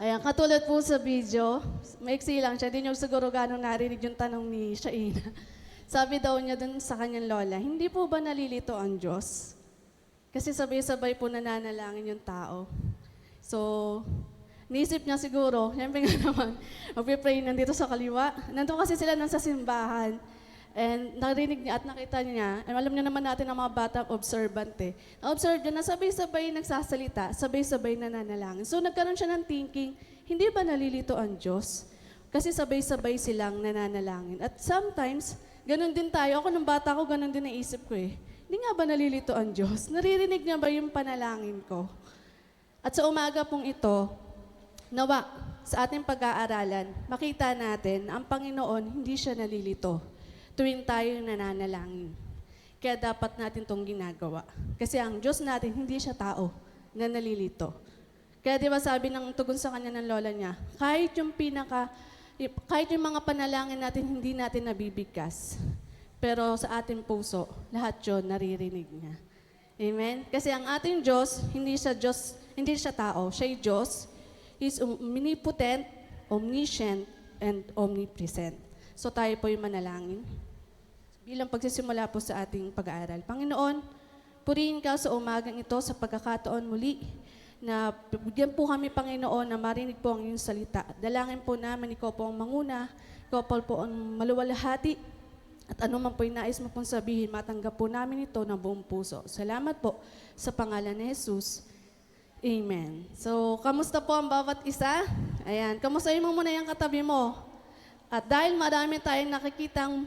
Ayan, katulad po sa video, maiksi lang siya, hindi niyo siguro gano'ng narinig yung tanong ni Shaina. Sabi daw niya dun sa kanyang lola, hindi po ba nalilito ang Diyos? Kasi sabay-sabay po nananalangin yung tao. So, niisip niya siguro, siyempre nga naman, magpipray nandito sa kaliwa. Nandun kasi sila nasa simbahan. And narinig niya at nakita niya, alam niya naman natin ang mga bata observant eh. Na-observe niya na sabay-sabay nagsasalita, sabay-sabay nananalangin. So nagkaroon siya ng thinking, hindi ba nalilito ang Diyos? Kasi sabay-sabay silang nananalangin. At sometimes, ganun din tayo. Ako nung bata ko, ganun din naisip ko eh. Hindi nga ba nalilito ang Diyos? Naririnig niya ba yung panalangin ko? At sa umaga pong ito, nawa, sa ating pag-aaralan, makita natin ang Panginoon hindi siya nalilito tuwing tayo nananalangin. Kaya dapat natin itong ginagawa. Kasi ang Diyos natin, hindi siya tao na nalilito. Kaya di ba sabi ng tugon sa kanya ng lola niya, kahit yung mga panalangin natin, hindi natin nabibigkas. Pero sa ating puso, lahat yun naririnig niya. Amen? Kasi ang ating Diyos, hindi siya tao, siya'y Diyos. He's omnipotent, omniscient, and omnipresent. So tayo po yung manalangin. Bilang pagsisimula po sa ating pag-aaral. Panginoon, purihin ka sa umagang ito sa pagkakataon muli na bigyan po kami, Panginoon, na marinig po ang iyong salita. Dalangin po namin, ikaw po ang manguna, ikaw po ang maluwalhati, at ano man po yung nais mo pong sabihin, matanggap po namin ito ng buong puso. Salamat po sa pangalan ni Jesus. Amen. So, kamusta po ang bawat isa? Ayan, kamustahin mo muna yung katabi mo. At dahil marami tayong nakikitang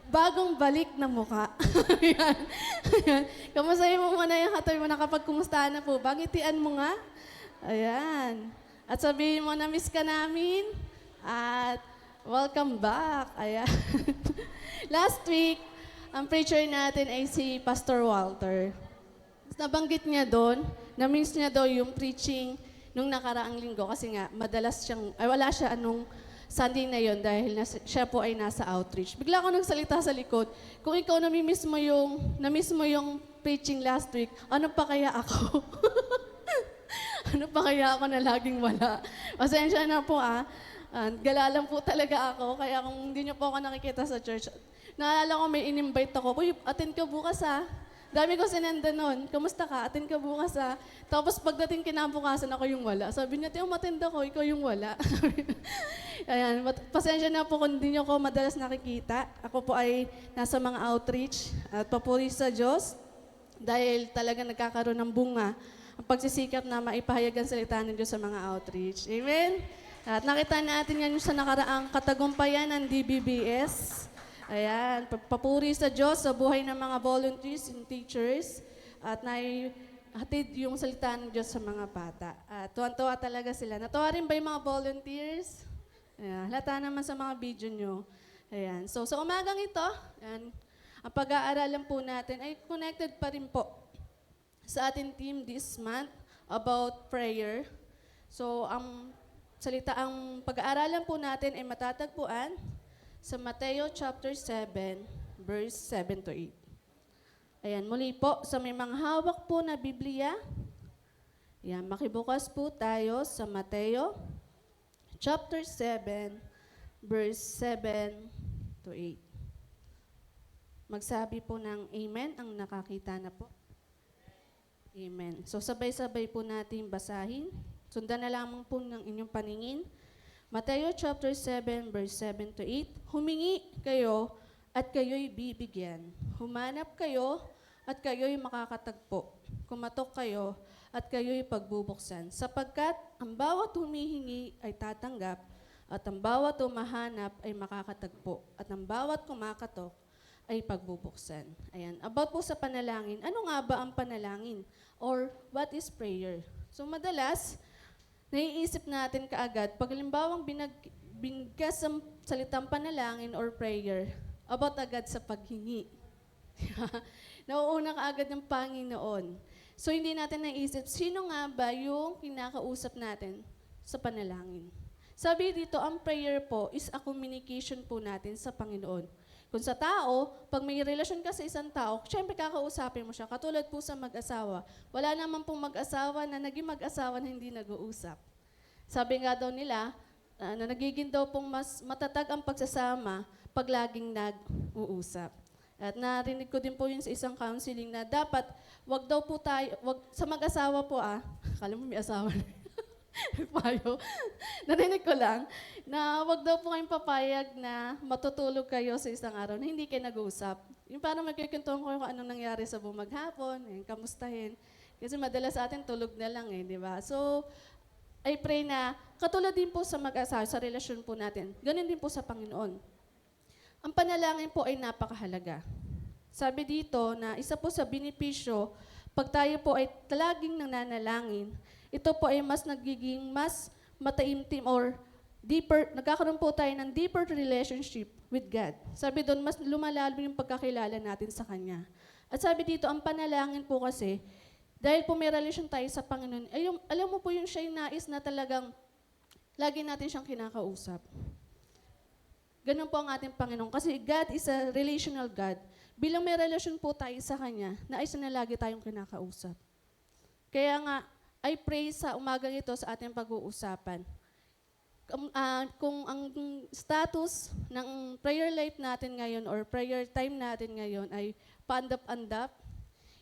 bagong balik na mukha. Ayan. Ayan. Kamustahin mo muna yung katabi mo, nakapagkumustahan na po. Bangitian mo nga. Ayan. At sabihin mo na miss ka namin. At welcome back. Ayan. Last week, ang preacher natin ay si Pastor Walter. Nabanggit niya doon, na-miss niya daw yung preaching nung nakaraang linggo kasi nga madalas wala siya anong Sunday na yon dahil siya po ay nasa outreach. Bigla ako nagsalita sa likod, kung ikaw na-miss mo yung preaching last week, ano pa kaya ako? Ano pa kaya ako na laging wala? Pasensya na po gala lang po talaga ako, kaya kung hindi niyo po ako nakikita sa church, naalala ko may in-invite ako, uy, attend ka bukas Dami ko sinenda nun. Kamusta ka? Attend ka bukas Tapos pagdating kinabukasan ako yung wala. Sabi niya, Teo, matend ako, ikaw yung wala. Ayan, pasensya na po kung hindi niyo ko madalas nakikita. Ako po ay nasa mga outreach at papuri sa Diyos dahil talaga nagkakaroon ng bunga ang pagsisikap na maipahayag ang salita ng Diyos sa mga outreach. Amen? At nakita natin yan sa nakaraang katagumpayan ng DBBS. Ayan, papuri sa Diyos sa buhay ng mga volunteers and teachers at naihatid yung salita ng Diyos sa mga bata. At tuwan-tuwa talaga sila. Natuwa rin ba yung mga volunteers? Ayan, halata naman sa mga video nyo. Ayan, so sa umagang ito, ayan, ang pag-aaralan po natin ay connected pa rin po sa ating team this month about prayer. So ang pag-aaralan po natin ay matatagpuan sa Mateo chapter 7, verse 7 to 8. Ayan, muli po, sa may mga hawak po na Biblia, ayan, makibukas po tayo sa Mateo chapter 7, verse 7 to 8. Magsabi po ng Amen ang nakakita na po. Amen. So sabay-sabay po natin basahin. Sundan na lamang po ng inyong paningin. Mateo chapter 7, verse 7 to 8, humingi kayo at kayo'y bibigyan. Humanap kayo at kayo'y makakatagpo. Kumatok kayo at kayo'y pagbubuksan. Sapagkat ang bawat humihingi ay tatanggap at ang bawat humahanap ay makakatagpo at ang bawat kumakatok ay pagbubuksan. Ayan. About po sa panalangin, ano nga ba ang panalangin? Or what is prayer? So madalas, naiisip natin kaagad, pag halimbawang binigkas ang salitang panalangin or prayer, about agad sa paghingi. Nauuna kaagad ng Panginoon. So hindi natin naisip, sino nga ba yung kinakausap natin sa panalangin? Sabi dito, ang prayer po is a communication po natin sa Panginoon. Kung sa tao, pag may relasyon ka sa isang tao, syempre kakausapin mo siya. Katulad po sa mag-asawa. Wala naman pong mag-asawa na naging mag-asawa na hindi nag-uusap. Sabi nga daw nila, na nagiging daw pong mas matatag ang pagsasama pag laging nag-uusap. At narinig ko din po yun sa isang counseling na dapat wag daw po tayo, wag, sa mag-asawa po akala mo may asawa na. Payo. Narinig ko lang na wag daw po kayong papayag na matutulog kayo sa isang araw na hindi kayo nag-uusap. Yung parang magkikintuhan ko kung anong nangyari sa buong maghapon, kamustahin. Kasi madalas sa atin tulog na lang di ba? So, I pray na katulad din po sa mag-asawa, sa relasyon po natin, ganun din po sa Panginoon. Ang panalangin po ay napakahalaga. Sabi dito na isa po sa benepisyo, pag tayo po ay laging nananalangin, ito po ay mas nagiging mas mataimtim or deeper, nagkakaroon po tayo ng deeper relationship with God. Sabi doon, mas lumalalim yung pagkakilala natin sa Kanya. At sabi dito, ang panalangin po kasi, dahil po may relasyon tayo sa Panginoon, ay alam mo po yung siya yung nais na talagang lagi natin siyang kinakausap. Ganun po ang ating Panginoon. Kasi God is a relational God. Bilang may relasyon po tayo sa Kanya, nais na lagi tayong kinakausap. Kaya nga, I pray sa umagang ito sa ating pag-uusapan. Kung ang status ng prayer life natin ngayon or prayer time natin ngayon ay paandap-andap,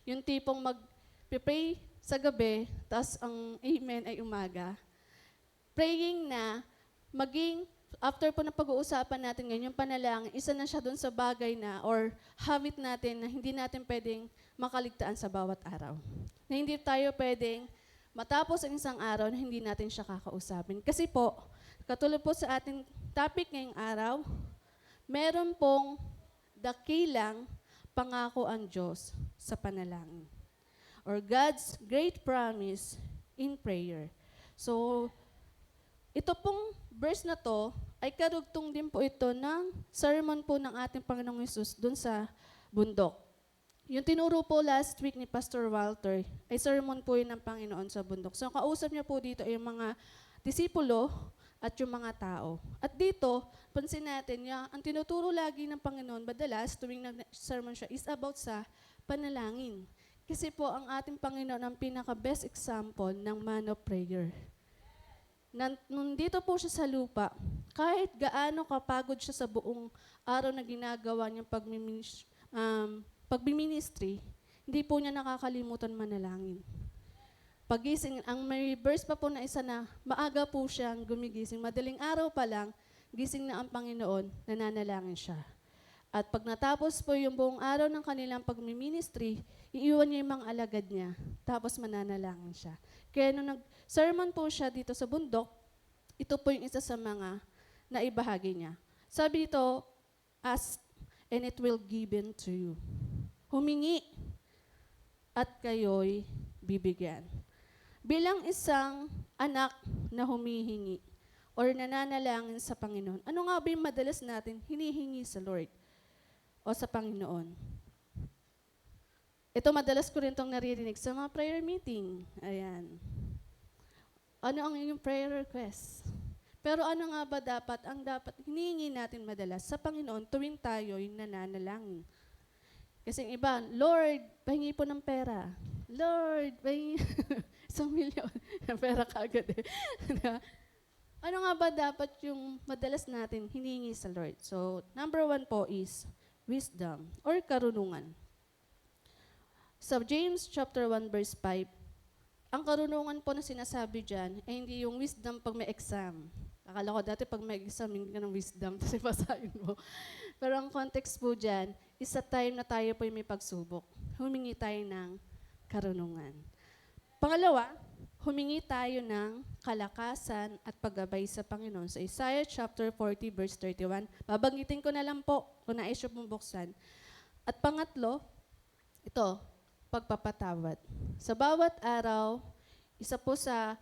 yung tipong mag-pray sa gabi, tas ang amen ay umaga, praying na maging, after po na pag-uusapan natin ngayon, yung panalangin, isa na siya doon sa bagay na or habit natin na hindi natin pwedeng makaligtaan sa bawat araw. Na hindi tayo pwedeng matapos ang isang araw na hindi natin siya kakausapin. Kasi po, katulad po sa ating topic ngayong araw, meron pong dakilang pangako ang Diyos sa panalangin. Or God's great promise in prayer. So, ito pong verse na to, ay karugtong din po ito ng sermon po ng ating Panginoong Hesus dun sa bundok. Yung tinuro po last week ni Pastor Walter, ay sermon po yun ng Panginoon sa bundok. So, kausap niya po dito ay yung mga disipulo at yung mga tao. At dito, pansin natin, ang tinuturo lagi ng Panginoon, madalas, tuwing nag-sermon siya, is about sa panalangin. Kasi po, ang ating Panginoon ang pinaka-best example ng man of prayer. Nung dito po siya sa lupa, kahit gaano kapagod siya sa buong araw na ginagawa niyang pagbiministry, hindi po niya nakakalimutan manalangin. Pagising, ang may verse pa po na isa na maaga po siyang gumigising. Madaling araw pa lang, gising na ang Panginoon, nananalangin siya. At pag natapos po yung buong araw ng kanilang pagmiministry, iiwan niya yung mga alagad niya, tapos mananalangin siya. Kaya nung nag-sermon po siya dito sa bundok, ito po yung isa sa mga naibahagi niya. Sabi dito, ask and it will given to you. Humingi at kayo'y bibigyan. Bilang isang anak na humihingi or nananalangin sa Panginoon, ano nga ba yung madalas natin hinihingi sa Lord o sa Panginoon? Ito madalas ko rin itong naririnig sa mga prayer meeting. Ayan. Ano ang inyong prayer request? Pero ano nga ba dapat hinihingi natin madalas sa Panginoon tuwing tayo'y nananalangin? Kasi yung iba, Lord, pahingi po ng pera. Lord, pahingi 1,000,000. Pera kaagad Ano nga ba dapat yung madalas natin hinihingi sa Lord? So, number 1 po is wisdom or karunungan. Sa James chapter 1 verse 5, ang karunungan po na sinasabi dyan ay hindi yung wisdom pag may exam. Akala ko dati pag may exam, hindi ka ng wisdom, kasi basahin mo. Pero ang context po dyan, is sa time na tayo po may pagsubok. Humingi tayo ng karunungan. Pangalawa, humingi tayo ng kalakasan at paggabay sa Panginoon. Sa Isaiah chapter 40 verse 31, babanggitin ko na lang po kung nais nyo pong buksan. At pangatlo, ito, pagpapatawad. Sa bawat araw, isa po sa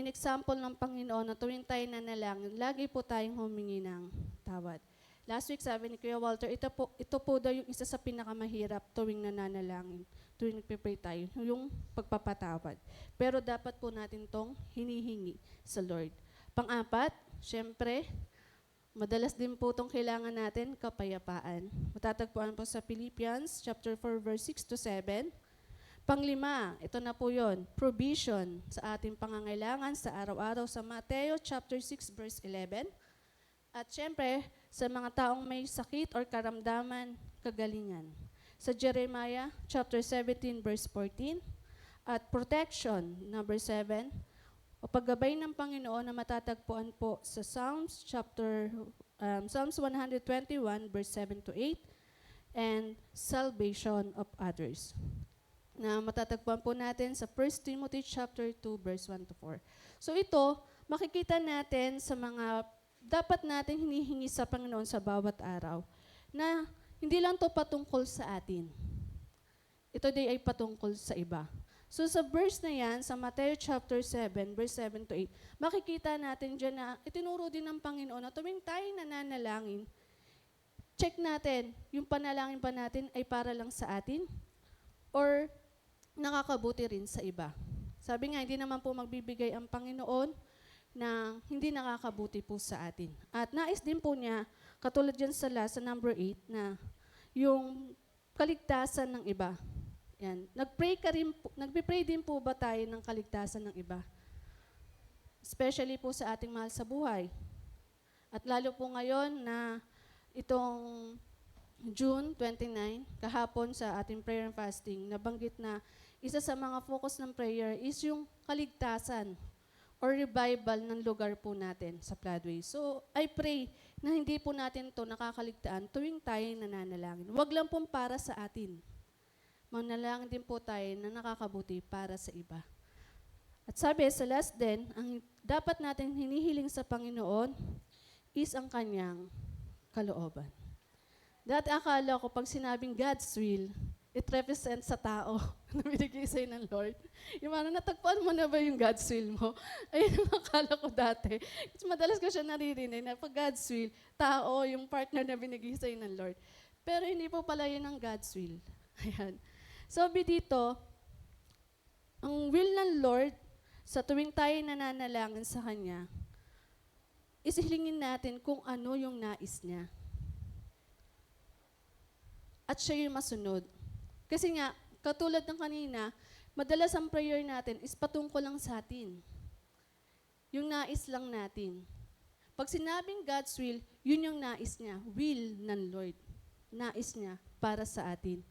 example ng Panginoon na tuwing tayo nanalangin, lagi po tayong humingi ng tawad. Last week sabi ni Kuya Walter, ito po daw yung isa sa pinakamahirap tuwing nananalangin, tuwing nagpipray tayo, yung pagpapatawad. Pero dapat po natin tong hinihingi sa Lord. Pang-apat, syempre, madalas din po itong kailangan natin, kapayapaan. Matatagpuan po sa Philippians chapter 4 verse 6 to 7. Panglima, ito na po yon, provision sa ating pangangailangan sa araw-araw sa Mateo chapter 6 verse 11. At syempre, sa mga taong may sakit or karamdaman, kagalingan. Sa Jeremiah chapter 17 verse 14. At protection, number 7. O paggabay ng Panginoon na matatagpuan po sa Psalms 121 verse 7 to 8. And salvation of others, na matatagpuan po natin sa 1 Timothy chapter 2 verse 1 to 4. So ito, makikita natin sa mga dapat natin hinihingi sa Panginoon sa bawat araw na hindi lang to patungkol sa atin. Ito din ay patungkol sa iba. So sa verse na yan, sa Matthew chapter 7 verse 7 to 8, makikita natin dyan na itinuro din ng Panginoon na tuwing tayo nananalangin, check natin, yung panalangin pa natin ay para lang sa atin or nakakabuti rin sa iba. Sabi nga, hindi naman po magbibigay ang Panginoon na hindi nakakabuti po sa atin. At nais din po niya, katulad dyan sa number 8, na yung kaligtasan ng iba. Yan. Nagpipray din po ba tayo ng kaligtasan ng iba? Especially po sa ating mahal sa buhay. At lalo po ngayon na itong June 29, kahapon sa ating prayer and fasting, nabanggit na isa sa mga focus ng prayer is yung kaligtasan or revival ng lugar po natin sa Floodway. So, I pray na hindi po natin to nakakaligtaan tuwing tayo nananalangin. Huwag lang pong para sa atin. Manalangin din po tayo na nakakabuti para sa iba. At sabi sa last din, ang dapat natin hinihiling sa Panginoon is ang kanyang kalooban. Dati akala ko pag sinabing God's will, it represents sa tao na binigay sa'yo ng Lord. Yung ano, natagpuan mo na ba yung God's will mo? Ayun ang akala ko dati. Kasi madalas ko siya naririnig na pag God's will, tao, yung partner na binigay sa'yo ng Lord. Pero hindi po pala yun ang God's will. Ayan. Sabi dito, ang will ng Lord, sa tuwing tayo nananalangin sa Kanya, isihilingin natin kung ano yung nais niya. At siya yung masunod. Kasi nga, katulad ng kanina, madalas ang prayer natin is patungkol lang sa atin. Yung nais lang natin. Pag sinabing God's will, yun yung nais niya, will ng Lord. Nais niya para sa atin.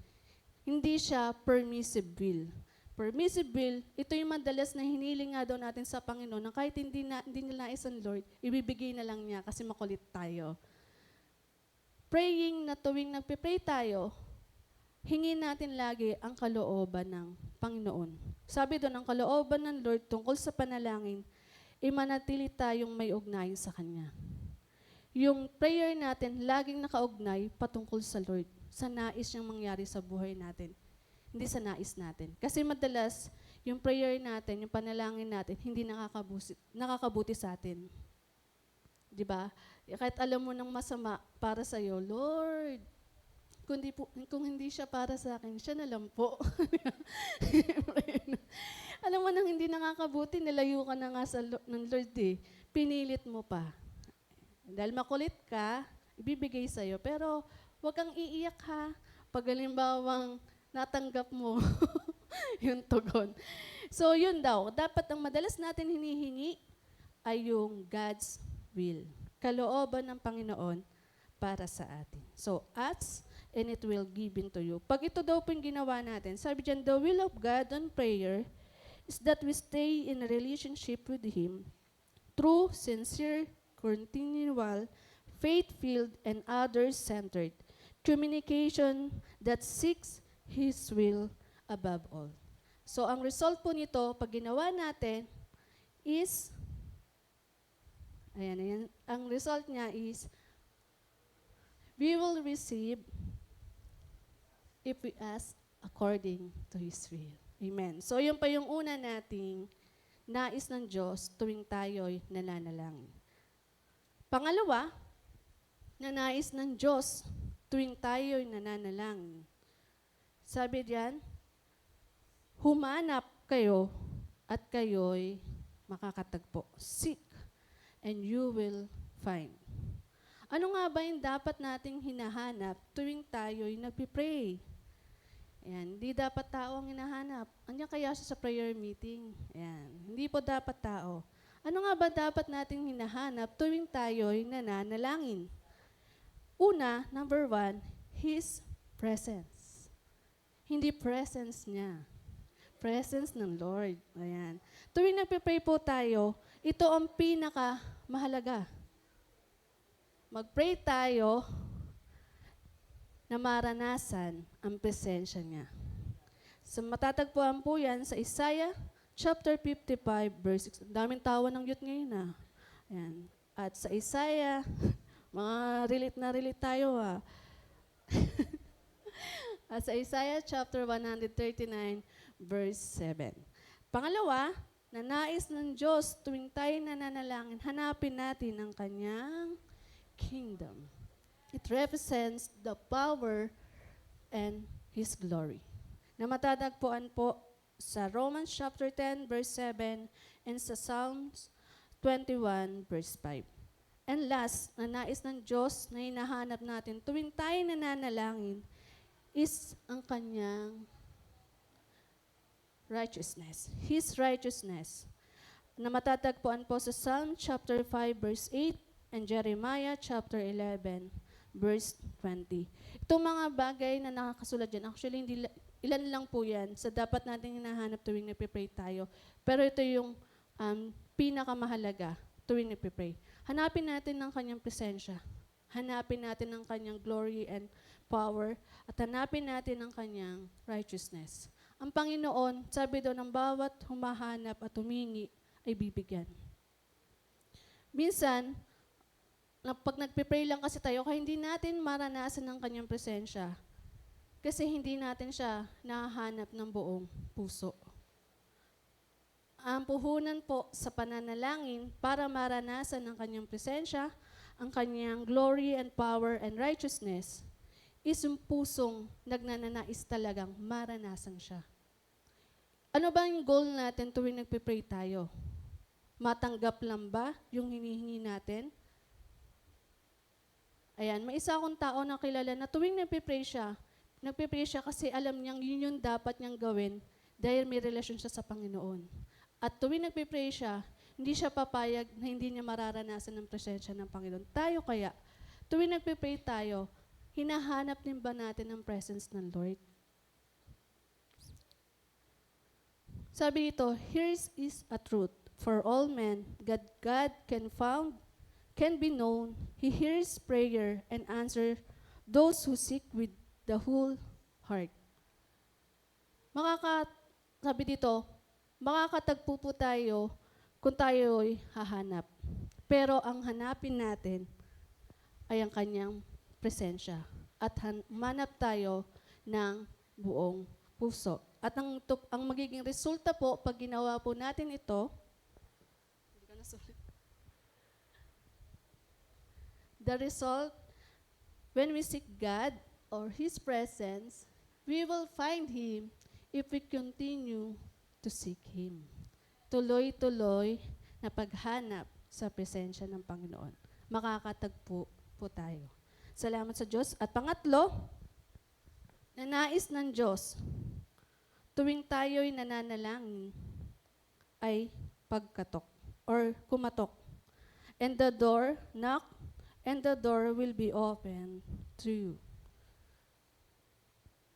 Hindi siya permissive will. Permissive will, ito yung madalas na hiniling nga daw natin sa Panginoon na kahit hindi nais ang Lord, ibibigay na lang niya kasi makulit tayo. Praying na tuwing nagpipray tayo, hingin natin lagi ang kalooban ng Panginoon. Sabi doon, ang kalooban ng Lord tungkol sa panalangin, manatili tayong may ugnayan sa Kanya. Yung prayer natin, laging nakaugnay patungkol sa Lord, sa nais niyang mangyari sa buhay natin, hindi sa nais natin. Kasi madalas, yung prayer natin, yung panalangin natin, hindi nakakabuti sa atin. Diba? Kahit alam mo ng masama para sa'yo, Lord, kung hindi siya para sa akin, siya na lang po. Alam mo nang hindi nakakabuti, nilayo ka na nga ng Lord eh. Pinilit mo pa. Dahil makulit ka, ibibigay sa'yo. Pero huwag kang iiyak ha. Pag halimbawang natanggap mo yung tugon. So yun daw, dapat ang madalas natin hinihingi ay yung God's will. Kalooban ng Panginoon para sa atin. So, ask and it will given to you. Pag ito daw po yung ginawa natin, sabi dyan, the will of God on prayer is that we stay in a relationship with Him through sincere, continual, faith-filled, and others-centered communication that seeks His will above all. So, ang result po nito, pag ginawa natin, is ayan. Ang result niya is, we will receive if we ask according to His will. Amen. So, yun pa yung una nating nais ng Diyos tuwing tayo'y nananalangin. Pangalawa, na nais ng Diyos tuwing tayo'y nananalangin. Sabi diyan, humanap kayo at kayo'y makakatagpo. Seek and you will find. Ano nga ba yung dapat nating hinahanap tuwing tayo'y nagpipray? Ayan, hindi dapat tao ang hinahanap. Andiyan kaya siya sa prayer meeting. Ayan, hindi po dapat tao. Ano nga ba dapat nating hinahanap tuwing tayo'y nananalangin? Una, number one, His presence. Hindi presence niya. Presence ng Lord. Ayan. Tuwing nagpe-pray po tayo, ito ang pinaka mahalaga. Mag-pray tayo na maranasan ang presensya niya. So matatagpuan po yan sa Isaiah chapter 55 verse 6. Daming tawa ng youth ngayon ah. Ayan. At sa Isaiah, mga relate tayo ah. At sa Isaiah chapter 139 verse 7. Pangalawa, na nais ng Diyos tuwing tayo nananalangin, hanapin natin ang kanyang kingdom. It represents the power and His glory. Na matatagpuan po sa Romans chapter 10 verse 7 and sa Psalms 21 verse 5. And last, na nais ng Diyos na hinahanap natin tuwing tayo nananalangin is ang kanyang righteousness. His righteousness. Na matatagpuan po sa Psalm chapter 5 verse 8 and Jeremiah chapter 11 verse 20. Itong mga bagay na nakakasulat dyan, actually ilan lang po yan sa dapat nating hinahanap tuwing nagpe-pray tayo. Pero ito yung pinakamahalaga tuwing nagpe-pray. Hanapin natin ang kanyang presensya. Hanapin natin ang kanyang glory and power. At hanapin natin ang kanyang righteousness. Ang Panginoon, sabi daw ng bawat humahanap at humingi ay bibigyan. Minsan, pag nagpe-pray lang kasi tayo, kaya hindi natin maranasan ang kanyang presensya. Kasi hindi natin siya nahahanap ng buong puso. Ang puhunan po sa pananalangin para maranasan ang kanyang presensya, ang kanyang glory and power and righteousness, is yung pusong nagnananais talagang maranasan siya. Ano ba yung goal natin tuwing nagpe-pray tayo? Matanggap lang ba yung hinihingi natin? Ayan, may isa akong tao na kilala na tuwing nagpe-pray siya kasi alam niyang yun yung dapat niyang gawin dahil may relasyon siya sa Panginoon. At tuwing nagpe-pray siya, hindi siya papayag na hindi niya mararanasan ang presensya ng Panginoon. Tayo kaya, tuwing nagpe-pray tayo, hinahanap din ba natin ang presence ng Lord? Sabi dito, here is a truth. For all men, God can be known. He hears prayer and answers those who seek with the whole heart. Sabi dito, makakatagpo po tayo kung tayo'y hahanap. Pero ang hanapin natin ay ang kanyang presensya. At manap tayo ng buong puso. At ang magiging resulta po, pag ginawa po natin ito, the result, when we seek God or His presence, we will find Him if we continue to seek Him. Tuloy-tuloy na paghanap sa presensya ng Panginoon. Makakatagpo po tayo. Salamat sa Diyos. At pangatlo, na nais ng Diyos, tuwing tayo'y nananalangin, ay pagkatok or kumatok. And the door, knock, and the door will be open to you.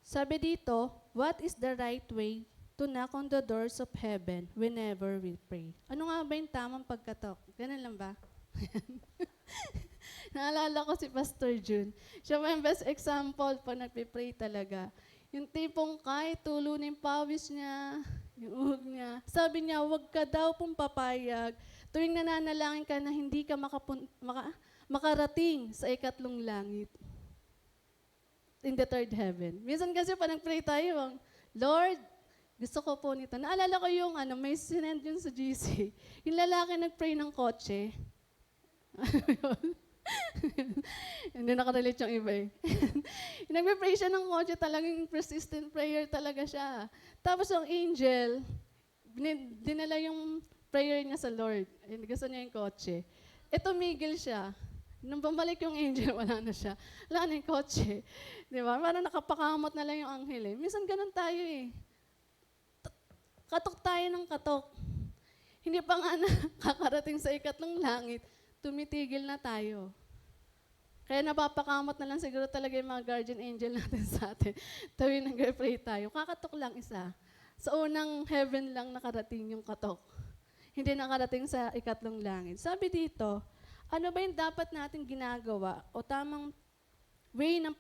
Sabi dito, what is the right way to knock on the doors of heaven whenever we pray? Ano nga ba yung tamang pagkatok? Ganun lang ba? Naalala ko si Pastor June. Siya pa yung best example pag nagpipray talaga. Yung tipong kahit tulo na yung pawis niya, yung uhog niya. Sabi niya, huwag ka daw pong papayag. Tuwing nananalangin ka na hindi ka makarating sa ikatlong langit. In the third heaven. Minsan kasi pa nag-pray tayo, Lord, gusto ko po nito. Naalala ko yung may sinend yun sa GC. Yung lalaki nag-pray ng kotse. Hindi nakarelate yung iba eh. Nagpe-pray siya ng kotse, talagang persistent prayer talaga siya. Tapos yung angel, dinala yung prayer niya sa Lord. Gusto niya yung kotse. Tumigil siya. Nung bumalik yung angel, wala na siya. Wala na yung kotse. Di ba? Parang nakapakamot na lang yung anghel eh. Minsan ganun tayo eh. Katok tayo ng katok. Hindi pa nga nakakarating sa ikatlong langit, tumitigil na tayo. Kaya napapakamot na lang siguro talaga yung mga guardian angel natin sa atin. Tuwing nag-pray tayo, kakatok lang isa. Sa unang heaven lang nakarating yung katok. Hindi nakarating sa ikatlong langit. Sabi dito, ano ba yung dapat natin ginagawa o tamang way ng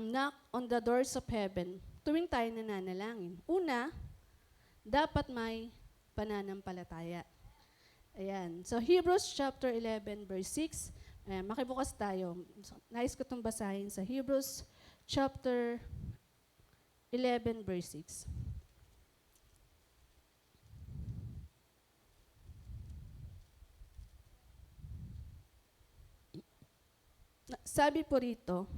knock on the doors of heaven tuwing tayo nananalangin? Una, dapat may pananampalataya. Ayan. So, Hebrews chapter 11, verse 6. Ayan, makibukas tayo. Nais ko itong basahin sa Hebrews chapter 11, verse 6. Sabi po rito,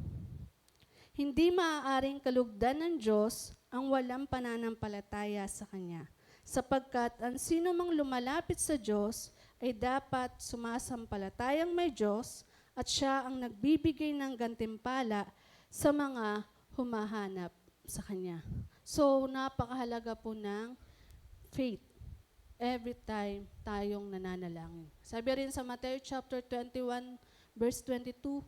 hindi maaaring kalugdan ng Diyos ang walang pananampalataya sa Kanya, sapagkat ang sino mang lumalapit sa Diyos ay dapat sumasampalatayang may Diyos at Siya ang nagbibigay ng gantimpala sa mga humahanap sa Kanya. So, napakahalaga po ng faith every time tayong nananalangin. Sabi rin sa Matthew chapter 21, verse 22,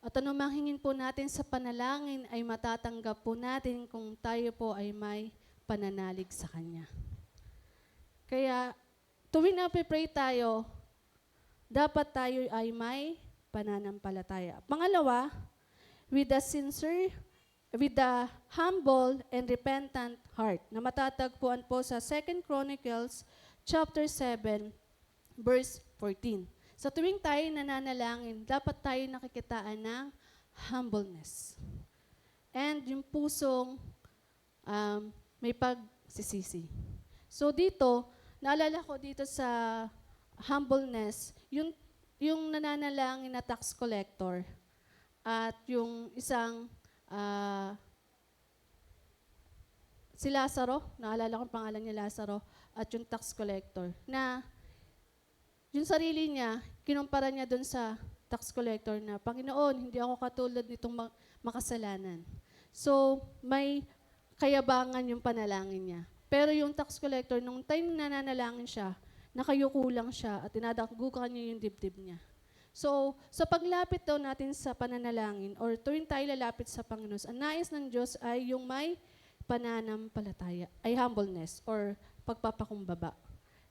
at anumang hingin po natin sa panalangin ay matatanggap po natin kung tayo po ay may pananalig sa Kanya. Kaya, tuwing na-pray tayo, dapat tayo ay may pananampalataya. Pangalawa, with the humble and repentant heart, na matatagpuan po sa 2 Chronicles chapter 7, verse 14. Sa tuwing tayo nananalangin, dapat tayo nakikitaan ng humbleness. And yung pusong may pagsisisi. So dito, naalala ko dito sa humbleness, yung nananalangin na tax collector at yung isang si Lazaro, naalala ko ang pangalan niya Lazaro, at yung tax collector, na yung sarili niya, kinumpara niya doon sa tax collector na, Panginoon, hindi ako katulad nitong makasalanan. So, may kayabangan yung panalangin niya. Pero yung tax collector, nung time na nananalangin siya, nakayuko lang siya at tinadagukan niya yung dibdib niya. So, sa paglapit daw natin sa pananalangin or tuwing tayo lalapit sa Panginoon, ang nais ng Diyos ay yung may pananampalataya, ay humbleness or pagpapakumbaba.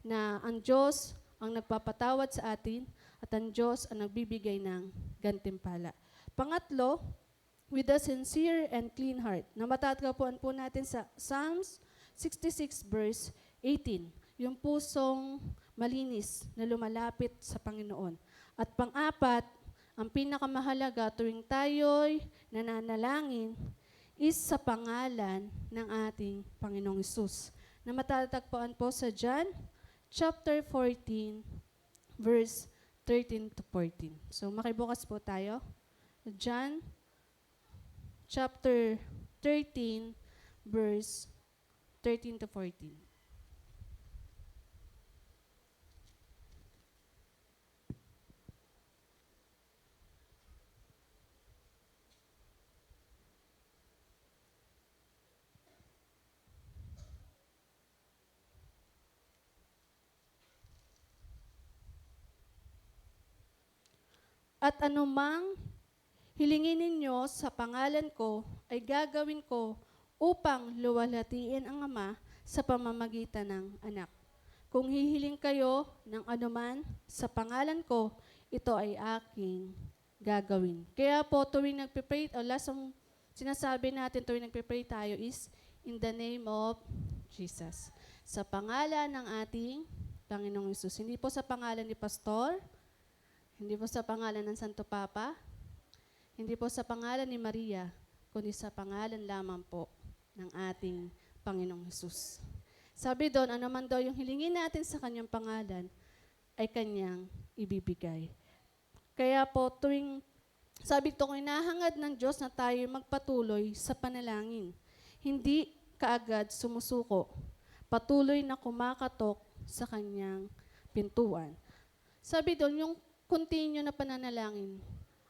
Na ang Diyos ang nagpapatawad sa atin at ang Diyos ang nagbibigay ng gantimpala. Pangatlo, with a sincere and clean heart, na matatagpuan po natin sa Psalms 66 verse 18, yung pusong malinis na lumalapit sa Panginoon. At pang-apat, ang pinakamahalaga tuwing tayo'y nananalangin is sa pangalan ng ating Panginoong Hesus, na matatagpuan po sa John chapter 14, verse 13 to 14. So, makibukas po tayo. John chapter 13, verse 13 to 14. At anumang hilingin ninyo sa pangalan ko ay gagawin ko upang luwalhatiin ang Ama sa pamamagitan ng anak. Kung hihiling kayo ng anuman sa pangalan ko, ito ay aking gagawin. Kaya po tuwing nagpipray, o last ang sinasabi natin tuwing nagpipray tayo is, in the name of Jesus. Sa pangalan ng ating Panginoong Hesus. Hindi po sa pangalan ni Pastor, hindi po sa pangalan ng Santo Papa, hindi po sa pangalan ni Maria, kundi sa pangalan lamang po ng ating Panginoong Hesus. Sabi doon, ano man daw yung hilingin natin sa kanyang pangalan, ay kanyang ibibigay. Kaya po, sabi ko, hinahangad ng Diyos na tayo magpatuloy sa panalangin. Hindi kaagad sumusuko, patuloy na kumakatok sa kanyang pintuan. Sabi doon, yung continue na pananalangin.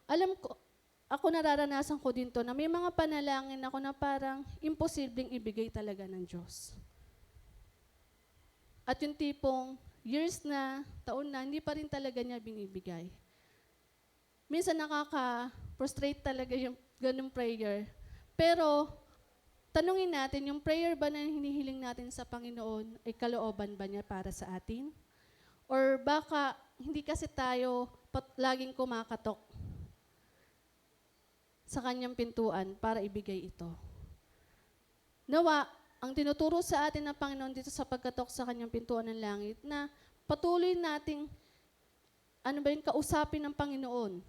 Alam ko, ako nararanasan ko din to na may mga panalangin ako na parang imposibleng ibigay talaga ng Diyos. At yung tipong years na, taon na, hindi pa rin talaga niya binibigay. Minsan nakaka-frustrate talaga yung ganung prayer. Pero, tanungin natin, yung prayer ba na hinihiling natin sa Panginoon ay kalooban ba niya para sa atin? Or baka hindi kasi tayo laging kumakatok sa kanyang pintuan para ibigay ito. Nawa, ang tinuturo sa atin ng Panginoon dito sa pagkatok sa kanyang pintuan ng langit na patuloy nating kausapin ng Panginoon.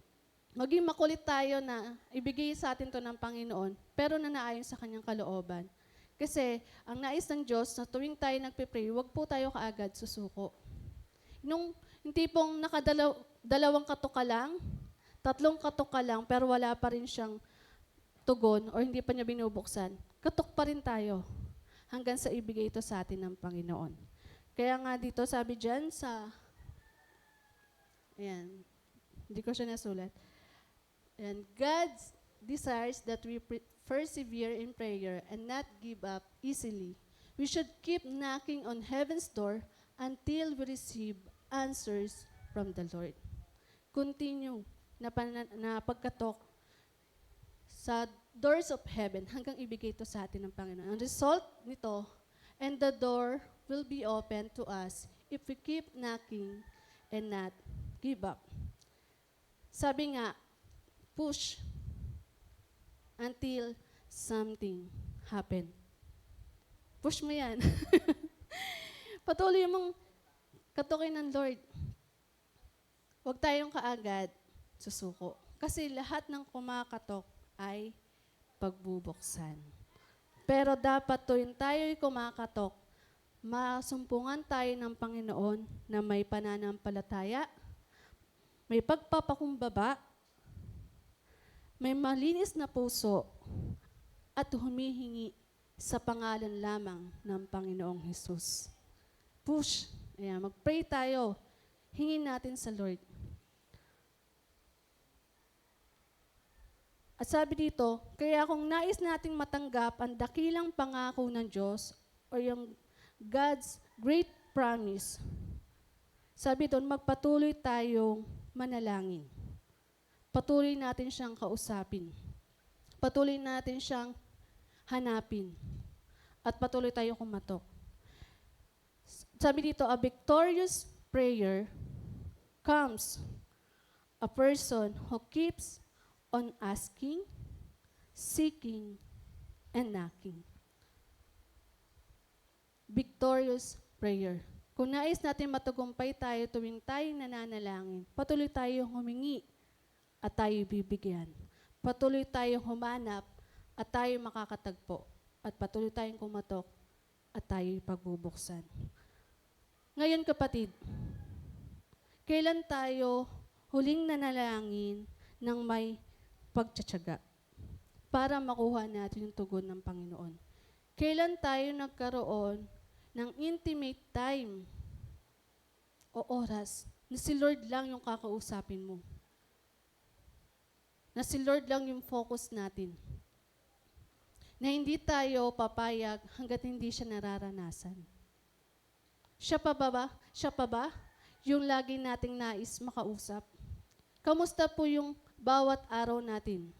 Maging makulit tayo na ibigay sa atin to ng Panginoon, pero na naayon sa kanyang kalooban. Kasi ang nais ng Diyos na tuwing tayo nagpe-pray, huwag po tayo kaagad susuko. Yung tipong dalawang katok ka lang, 3 katok ka lang, pero wala pa rin siyang tugon o hindi pa niya binubuksan, katok pa rin tayo hanggang sa ibigay ito sa atin ng Panginoon. Kaya nga dito, sabi dyan sa, ayan, hindi ko siya nasulat. And God desires that we persevere in prayer and not give up easily. We should keep knocking on heaven's door until we receive answers from the Lord. Continue na pagkatok sa doors of heaven hanggang ibigay ito sa atin ng Panginoon. Ang result nito, and the door will be open to us if we keep knocking and not give up. Sabi nga, push until something happen. Push mo yan. Patuloy mong katukin ng Lord. Huwag tayong kaagad susuko. Kasi lahat ng kumakatok ay pagbubuksan. Pero dapat tuwing tayo'y kumakatok, masumpungan tayo ng Panginoon na may pananampalataya, may pagpapakumbaba, may malinis na puso, at humihingi sa pangalan lamang ng Panginoong Hesus. Push. Ayan, mag-pray tayo. Hingin natin sa Lord. At sabi dito, kaya kung nais nating matanggap ang dakilang pangako ng Diyos o yung God's great promise, sabi doon, magpatuloy tayong manalangin. Patuloy natin siyang kausapin. Patuloy natin siyang hanapin. At patuloy tayong kumatok. Sabi dito, a victorious prayer comes a person who keeps on asking, seeking, and knocking. Victorious prayer. Kung nais natin matagumpay tayo tuwing tayo nananalangin, patuloy tayong humingi at tayo bibigyan. Patuloy tayong humanap at tayo makakatagpo. At patuloy tayong kumatok at tayo pagbubuksan. Ngayon kapatid, kailan tayo huling nanalangin ng may pagtsatsaga para makuha natin yung tugon ng Panginoon? Kailan tayo nagkaroon ng intimate time o oras na si Lord lang yung kakausapin mo? Na si Lord lang yung focus natin. Na hindi tayo papayag hanggat hindi siya nararanasan. Siya pa ba? Siya pa ba? Yung lagi nating nais makausap. Kamusta po yung bawat araw natin?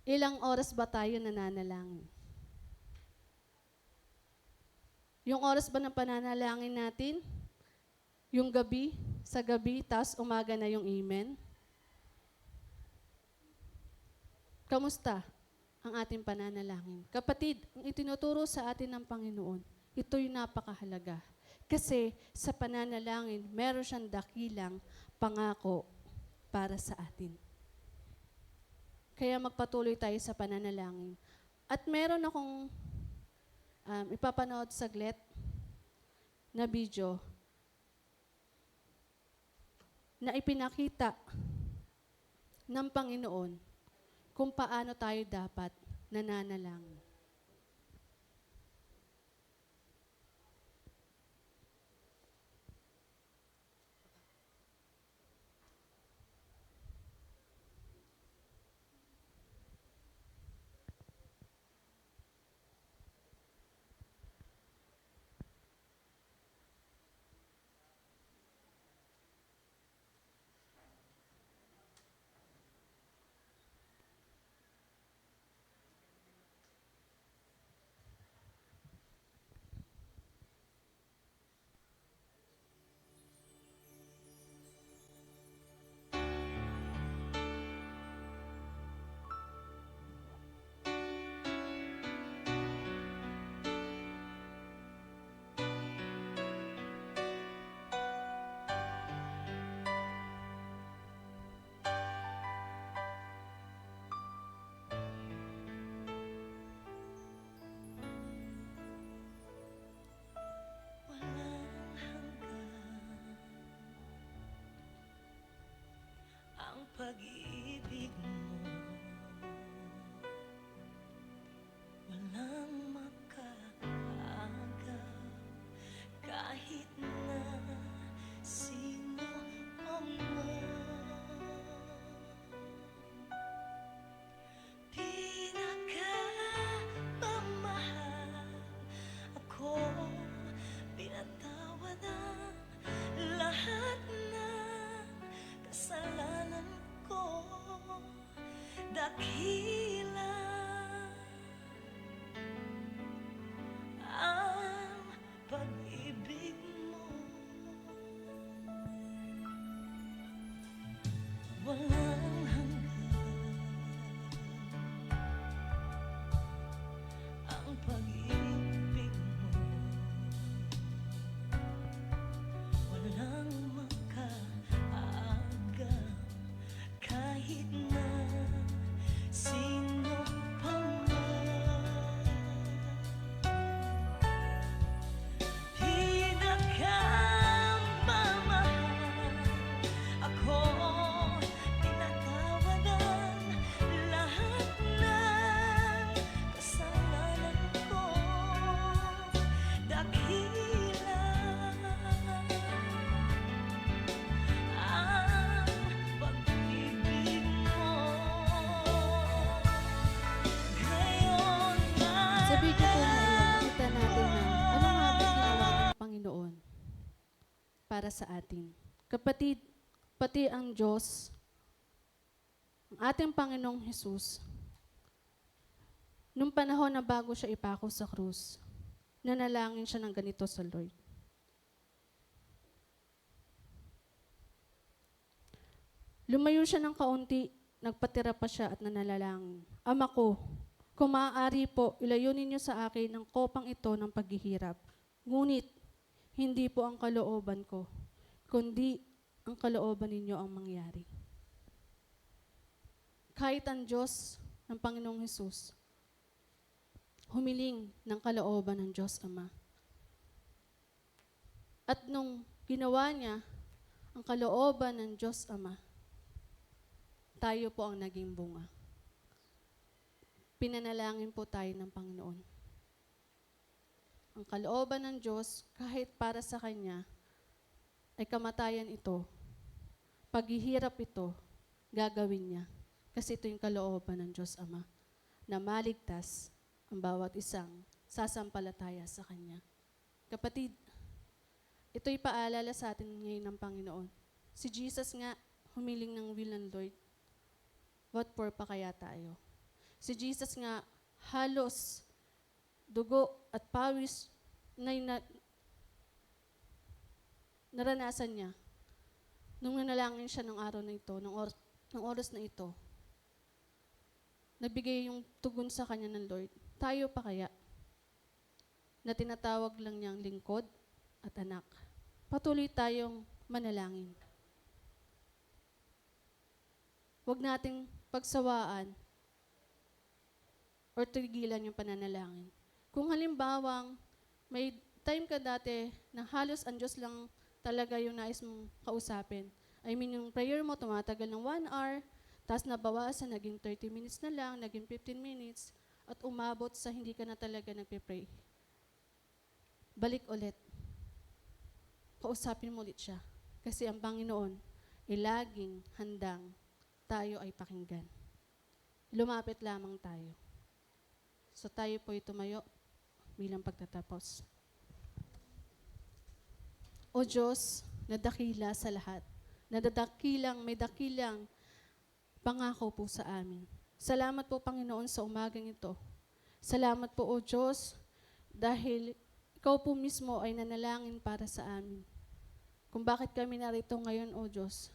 Ilang oras ba tayo nananalangin? Yung oras ba ng pananalangin natin? Yung gabi, sa gabi, tas umaga na yung amen? Kamusta ang ating pananalangin? Kapatid, ang itinuturo sa atin ng Panginoon, ito'y napakahalaga. Kasi sa pananalangin, meron siyang dakilang pangako para sa atin. Kaya magpatuloy tayo sa pananalangin. At meron akong ipapanood saglit na video na ipinakita ng Panginoon kung paano tayo dapat nananalangin. pag-ibig mo walang makaagap kahit na sino pa man. Pinakamamahal ako, pinatawad ang lahat ng kasalanan ko. Dakila ang pag-ibig mo, walang hanggan ang pag-ibig mo, walang makaagam kahit na sino pa man. Pinakamamahal ako, pinatawad ang lahat ng kasalanan ko. Dakila ang pag-ibig mo. Ngayon Sa video po na iyan, nakita natin na ano nga ba ginawa ng Panginoon para sa atin. Kapatid, pati ang Diyos, ang ating Panginoong Jesus, nung panahon na bago siya ipako sa krus, nanalangin siya ng ganito sa Lord. Lumayo siya ng kaunti, nagpatira pa siya at nanalangin. Ama ko, kung maaari po, ilayo ninyo sa akin ang kopang ito ng paghihirap. Ngunit, hindi po ang kalooban ko, kundi ang kalooban ninyo ang mangyari. Kahit ang Diyos ng Panginoong Hesus, humiling ng kalooban ng Diyos Ama. At nung ginawa niya ang kalooban ng Diyos Ama, tayo po ang naging bunga. Pinanalangin po tayo ng Panginoon. Ang kalooban ng Diyos, kahit para sa Kanya, ay kamatayan ito, paghihirap ito, gagawin niya. Kasi ito yung kalooban ng Diyos Ama, na maligtas ang bawat isang sasampalataya sa Kanya. Kapatid, ito'y paalala sa atin ngayon ng Panginoon. Si Jesus nga, humiling ng will ng Lord. What for pa kaya tayo? Si Jesus nga, halos dugo at pawis na naranasan niya nung nanalangin siya ng araw na ito, ng oras na ito. Nagbigay yung tugon sa kanya ng Lord. Tayo pa kaya na tinatawag lang niyang lingkod at anak. Patuloy tayong manalangin. Huwag nating pagsawaan or tigilan yung pananalangin. Kung halimbawang may time ka dati na halos ang Diyos lang talaga yung nais mong kausapin. I mean, yung prayer mo tumatagal ng 1 hour, tapos nabawasan, naging 30 minutes na lang, naging 15 minutes, at umabot sa hindi ka na talaga nagpe-pray. Balik ulit. Kausapin mo ulit siya. Kasi ang Panginoon ay laging handang tayo ay pakinggan. Lumapit lamang tayo. So tayo po'y tumayo bilang pagtatapos. O Diyos, na dakila sa lahat, may dakilang pangako po sa amin. Salamat po, Panginoon, sa umagang ito. Salamat po, O Diyos, dahil Ikaw po mismo ay nanalangin para sa amin. Kung bakit kami narito ngayon, O Diyos,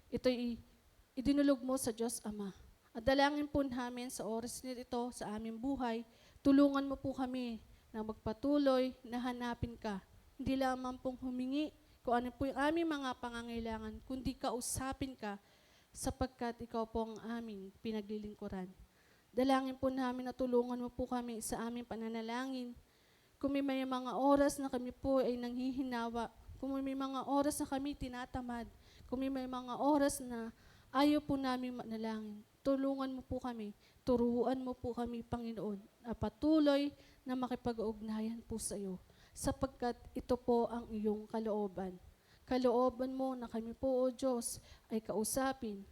ito'y idinulog mo sa Diyos Ama. At dalangin po namin sa oras nito, sa aming buhay, tulungan mo po kami na magpatuloy na hanapin ka. Hindi lamang pong humingi kung ano po yung aming mga pangangailangan, kundi kausapin ka sapagkat ikaw po ang aming pinaglilingkuran. Dalangin po namin na tulungan mo po kami sa aming pananalangin. Kung may mga oras na kami po ay nanghihinawa, kung may mga oras na kami tinatamad, kung may mga oras na Ayaw po namin manalangin. Tulungan mo po kami. Turuan mo po kami, Panginoon, na patuloy na makipag-ugnayan po sa iyo. Sapagkat ito po ang iyong kalooban. Kalooban mo na kami po, O Diyos, ay kausapin.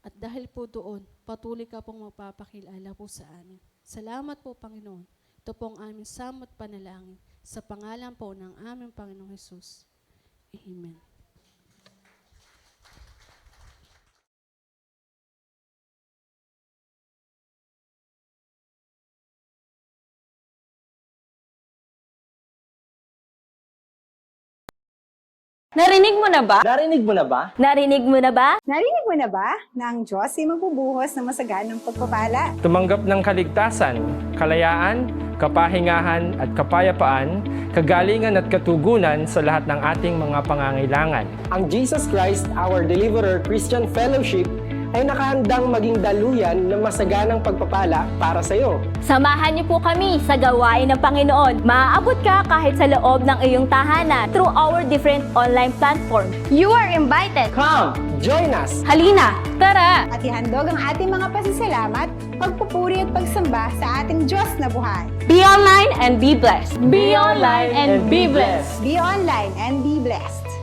At dahil po doon, patuloy ka pong magpapakilala po sa amin. Salamat po, Panginoon. Ito po ang aming samot panalangin. Sa pangalan po ng aming Panginoong Hesus. Amen. Narinig mo na ba? Narinig mo na ba? Narinig mo na ba? Narinig mo na ba na ang Diyos ay magbubuhos ng masaganang pagpapala? Tumanggap ng kaligtasan, kalayaan, kapahingahan at kapayapaan, kagalingan at katugunan sa lahat ng ating mga pangangailangan. Ang Jesus Christ, our Deliverer Christian Fellowship ay nakahandang maging daluyan ng masaganang pagpapala para sa iyo. Samahan niyo po kami sa gawain ng Panginoon. Maaabot ka kahit sa loob ng iyong tahanan through our different online platforms. You are invited! Come, join us! Halina! Tara! At ihandog ang ating mga pasasalamat, pagpupuri at pagsamba sa ating Diyos na buhay. Be online and be blessed! Be online and be blessed! Be online and be blessed.